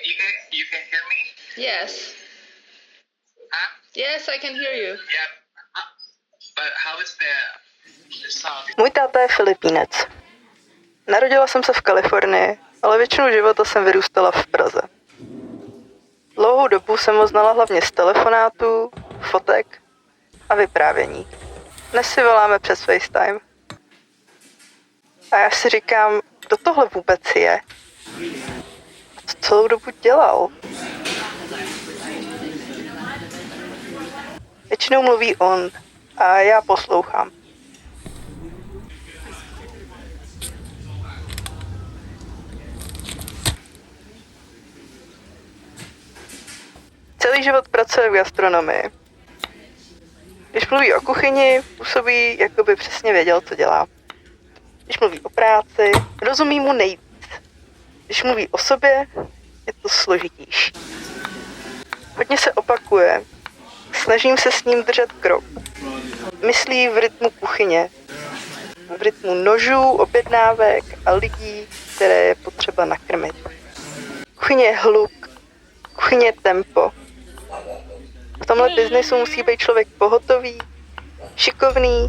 you can hear me? Yes. Huh? Yes, I can hear you. Yeah. But how is the sound? Můj táta je Filipínec. Narodila jsem se v Kalifornii, ale většinu života jsem vyrůstala v Praze. Dlouhou dobu jsem ho znala hlavně z telefonátů, fotek a vyprávění. Dnes si voláme přes FaceTime. A já si říkám, kdo tohle vůbec je? A co celou dobu dělal? Většinou mluví on a já poslouchám. Celý život pracuje v gastronomii. Když mluví o kuchyni, působí, jako by přesně věděl, co dělá. Když mluví o práci, rozumí mu nejvíc. Když mluví o sobě, je to složitější. Hodně se opakuje. Snažím se s ním držet krok. Myslí v rytmu kuchyně. V rytmu nožů, objednávek a lidí, které je potřeba nakrmit. Kuchyně je hluk. Kuchyně je tempo. V tomhle biznesu musí být člověk pohotový, šikovný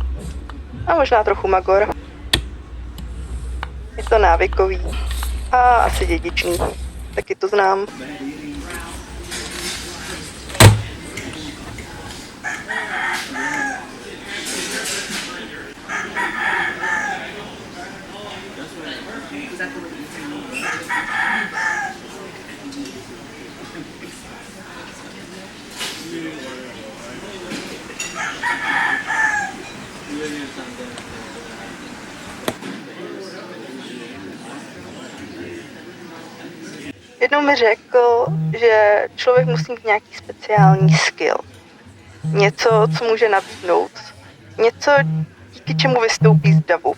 a možná trochu magor. Je to návykový a asi dědičný. Taky to znám. Jednou mi řekl, že člověk musí mít nějaký speciální skill. Něco, co může nabídnout. Něco, díky čemu vystoupí z davu.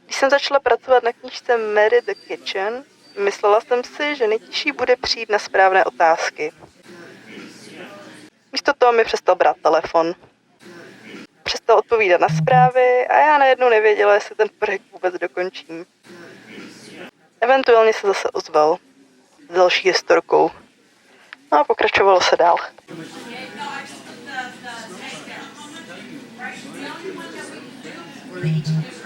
Když jsem začala pracovat na knížce Mary the Kitchen, myslela jsem si, že nejtěžší bude přijít na správné otázky. Místo toho mi přestal brát telefon. Přestal odpovídat na zprávy a já najednou nevěděla, jestli ten projekt vůbec dokončím. Eventuálně se zase ozval s další historkou. No a pokračovalo se dál. Were they each